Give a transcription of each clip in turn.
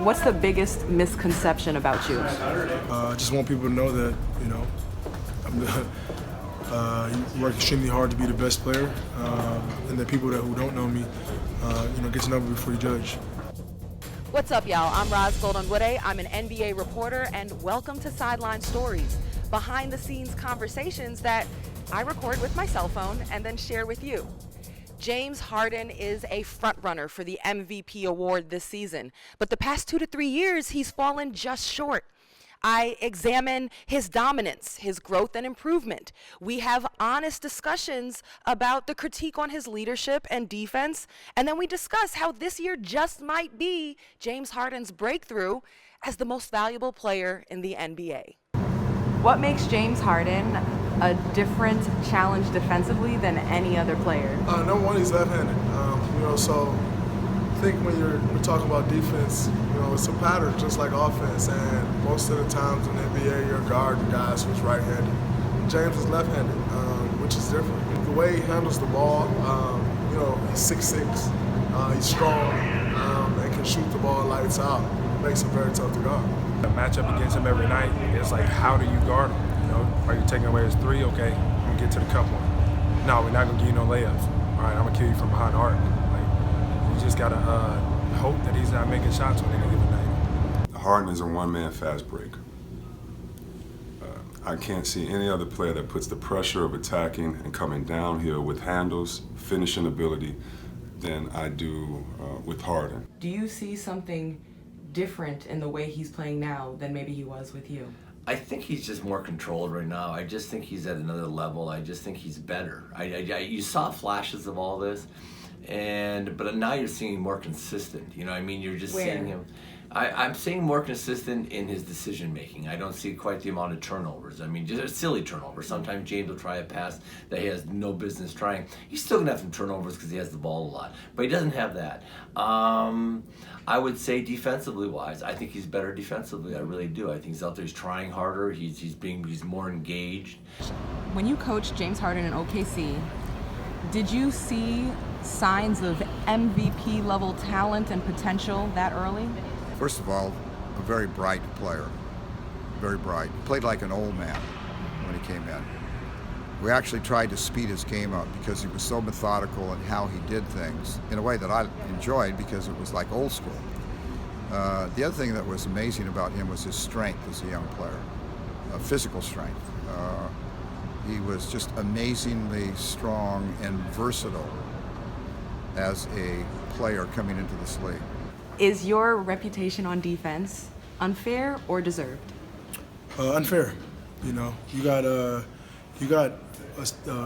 What's the biggest misconception about you? I just want people to know that, I work extremely hard to be the best player, and that people who don't know me, get to know me before you judge. What's up, y'all? I'm Ros Gold-Onwude. I'm an NBA reporter, and welcome to Sideline Stories, behind-the-scenes conversations that I record with my cell phone and then share with you. James Harden is a frontrunner for the MVP award this season, but the past 2 to 3 years, he's fallen just short. I examine his dominance, his growth and improvement. We have honest discussions about the critique on his leadership and defense, and then we discuss how this year just might be James Harden's breakthrough as the most valuable player in the NBA. What makes James Harden a different challenge defensively than any other player? Number one, he's left-handed. So I think when we're talking about defense, it's a pattern just like offense. And most of the times in the NBA, you're guarding guys who's right-handed. James is left-handed, which is different. The way he handles the ball, he's 6'6", he's strong, and can shoot the ball lights out. Makes him very tough to guard. A matchup against him every night, it's like, how do you guard him? Are you taking away his three? Okay, I'm gonna get to the cup one. No, we're not gonna give you no layups. All right, I'm gonna kill you from behind the arc. Like, you just gotta hope that he's not making shots on any given night. Harden is a one-man fast break. I can't see any other player that puts the pressure of attacking and coming downhill with handles, finishing ability, than I do with Harden. Do you see something different in the way he's playing now than maybe he was with you? I think he's just more controlled right now. I just think he's at another level. I just think he's better. You saw flashes of all this, but now you're seeing him more consistent. You're just seeing him. I'm seeing more consistent in his decision making. I don't see quite the amount of turnovers. Just silly turnovers. Sometimes James will try a pass that he has no business trying. He's still gonna have some turnovers because he has the ball a lot, but he doesn't have that. I would say defensively wise, I think he's better defensively. I really do. I think he's out there. He's trying harder. He's more engaged. When you coached James Harden in OKC, did you see signs of MVP level talent and potential that early? First of all, a very bright player, very bright. Played like an old man when he came in. We actually tried to speed his game up because he was so methodical in how he did things in a way that I enjoyed because it was like old school. The other thing that was amazing about him was his strength as a young player, physical strength. He was just amazingly strong and versatile as a player coming into this league. Is your reputation on defense unfair or deserved? Unfair. You got a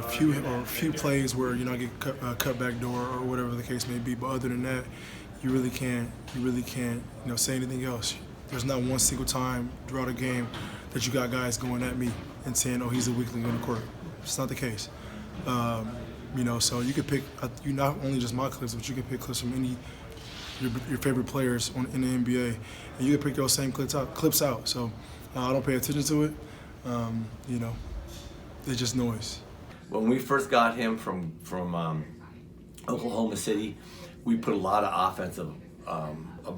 few plays where I get cut back door or whatever the case may be. But other than that, you really can't say anything else. There's not one single time throughout a game that you got guys going at me and saying, "Oh, he's a weakling on the court." It's not the case. So you could pick not only just my clips, but you could pick clips from any your favorite players in the NBA, and you can pick those same clips out. So I don't pay attention to it. They're just noise. When we first got him from Oklahoma City, we put a lot of offensive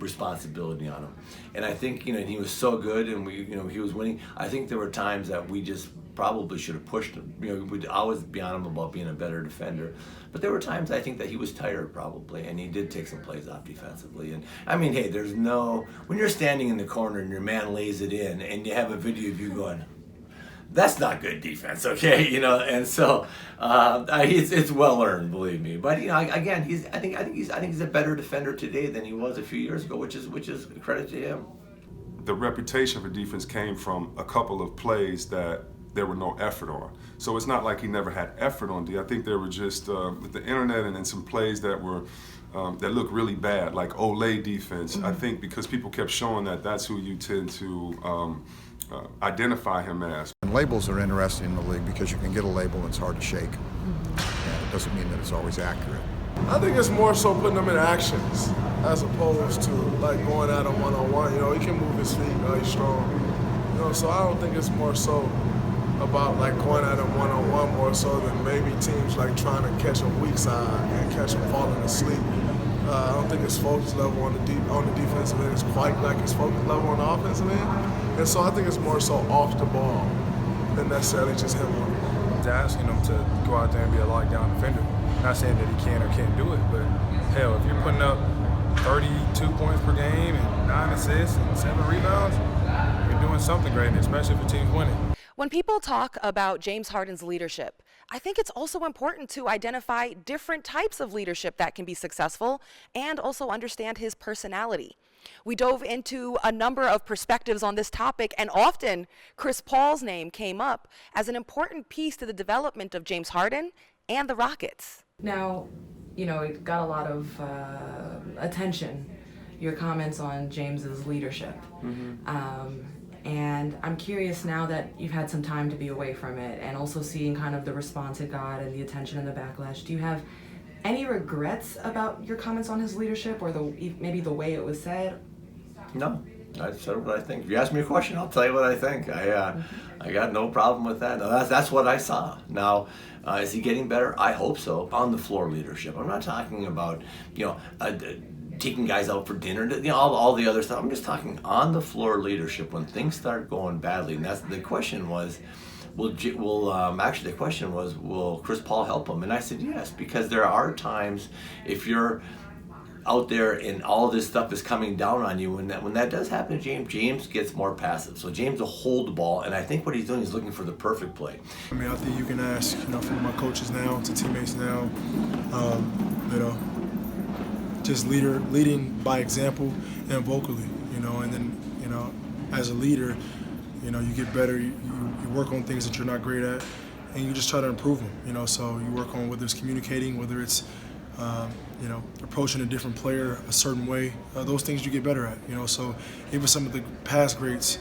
responsibility on him, and I think he was so good, and he was winning. I think there were times that we just probably should have pushed him. We'd always be on him about being a better defender. But there were times I think that he was tired probably, and he did take some plays off defensively. And hey, when you're standing in the corner and your man lays it in, and you have a video of you going, that's not good defense, okay? And so it's well earned, believe me. But again, I think he's a better defender today than he was a few years ago, which is a credit to him. The reputation for defense came from a couple of plays that there were no effort on. So it's not like he never had effort on D. I think there were just with the internet and then some plays that were that looked really bad, like Olay defense. I think because people kept showing that's who you tend to identify him as. And labels are interesting in the league because you can get a label and it's hard to shake. And it doesn't mean that it's always accurate. I think it's more so putting them in actions as opposed to like going at him one-on-one. He can move his feet, he's strong. So I don't think it's more so about like going at him one-on-one more so than maybe teams like trying to catch him weak side and catch him falling asleep. I don't think his focus level on the defensive end is quite like his focus level on the offensive end. And so I think it's more so off the ball than necessarily just him on it. It's asking him to go out there and be a lockdown defender. Not saying that he can or can't do it, but hell, if you're putting up 32 points per game and 9 assists and 7 rebounds, you're doing something great, especially if your team's winning. When people talk about James Harden's leadership, I think it's also important to identify different types of leadership that can be successful and also understand his personality. We dove into a number of perspectives on this topic, and often Chris Paul's name came up as an important piece to the development of James Harden and the Rockets. Now, you know, it got a lot of attention, your comments on James's leadership. And I'm curious, now that you've had some time to be away from it and also seeing kind of the response it got and the attention and the backlash, do you have any regrets about your comments on his leadership or maybe the way it was said? No, I said what I think. If you ask me a question, I'll tell you what I think. I got no problem with that. No, that's what I saw. Now, is he getting better? I hope so. On the floor leadership. I'm not talking about, you know, taking guys out for dinner, you know, all the other stuff. I'm just talking on the floor leadership when things start going badly. And that's the question was, actually the question was, will Chris Paul help him? And I said yes, because there are times if you're out there and all this stuff is coming down on you, when that does happen to James gets more passive. So James will hold the ball, and I think what he's doing is looking for the perfect play. I mean, I think you can ask, you know, from my coaches now to teammates now, you know, just leading by example and vocally, you know, and then, you know, as a leader, you know, you get better, you work on things that you're not great at, and you just try to improve them, you know, so you work on whether it's communicating, whether it's, you know, approaching a different player a certain way, those things you get better at, you know, so even some of the past greats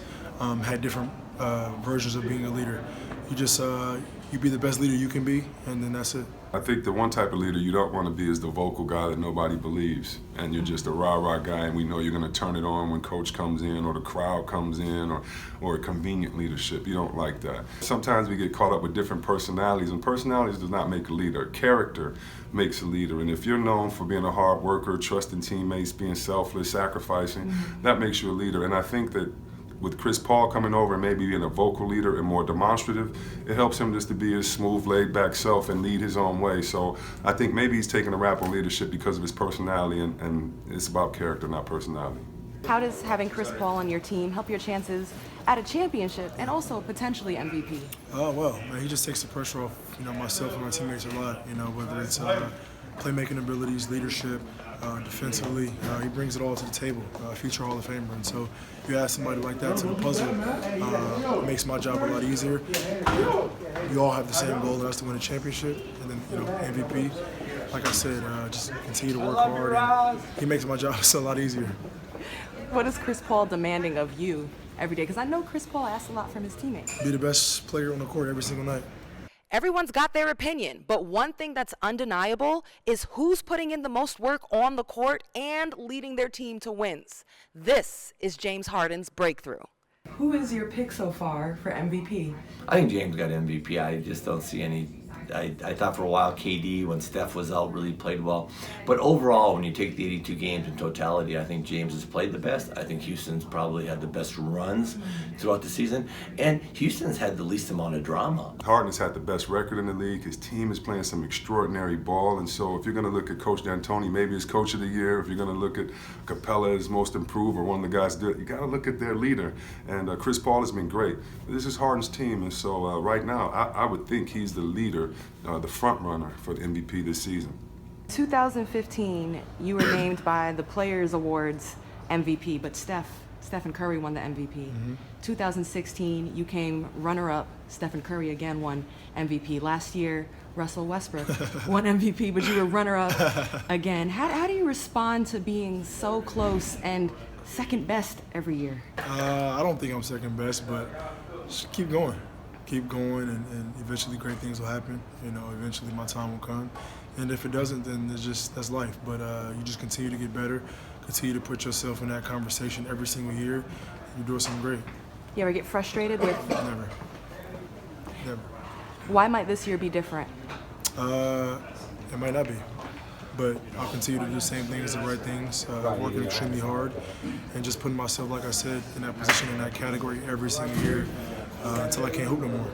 had different versions of being a leader. You just, you be the best leader you can be, and then that's it. I think the one type of leader you don't want to be is the vocal guy that nobody believes, and you're just a rah-rah guy, and we know you're going to turn it on when coach comes in or the crowd comes in or a convenient leadership. You don't like that. Sometimes we get caught up with different personalities, and personalities does not make a leader. Character makes a leader, and if you're known for being a hard worker, trusting teammates, being selfless, sacrificing, that makes you a leader. And I think that with Chris Paul coming over and maybe being a vocal leader and more demonstrative, it helps him just to be his smooth, laid-back self and lead his own way. So I think maybe he's taking a rap on leadership because of his personality, and it's about character, not personality. How does having Chris Paul on your team help your chances at a championship and also potentially MVP? Oh, well, man, he just takes the pressure off, you know, myself and my teammates a lot, you know, whether it's playmaking abilities, leadership, defensively, he brings it all to the table, future Hall of Famer. And so you add somebody like that to the puzzle, it makes my job a lot easier. We all have the same goal, and that's to win a championship, and then, you know, MVP. Like I said, just continue to work hard, and he makes my job a lot easier. What is Chris Paul demanding of you every day? Because I know Chris Paul asks a lot from his teammates. Be the best player on the court every single night. Everyone's got their opinion, but one thing that's undeniable is who's putting in the most work on the court and leading their team to wins. This is James Harden's breakthrough. Who is your pick so far for MVP? I think James got MVP. I just don't see any. I thought for a while KD, when Steph was out, really played well. But overall, when you take the 82 games in totality, I think James has played the best. I think Houston's probably had the best runs throughout the season. And Houston's had the least amount of drama. Harden's had the best record in the league. His team is playing some extraordinary ball. And so if you're going to look at Coach D'Antoni, maybe as Coach of the Year, if you're going to look at Capella as most improved or one of the guys do it, you got to look at their leader. And Chris Paul has been great. This is Harden's team. And so right now, I would think he's the leader, the front runner for the MVP this season. 2015, you were named by the Players Awards MVP, but Stephen Curry won the MVP. 2016, you came runner-up. Stephen Curry again won MVP. Last year, Russell Westbrook won MVP, but you were runner-up again. How do you respond to being so close and second best every year? I don't think I'm second best, but just keep going. Keep going, and eventually great things will happen. You know, eventually my time will come. And if it doesn't, then that's life. But you just continue to get better, continue to put yourself in that conversation every single year. You're doing something great. You ever get frustrated with? Never. Why might this year be different? It might not be. but I'll continue to do the same things, the right things, working extremely hard, and just putting myself, like I said, in that position, in that category every single year until I can't hoop no more.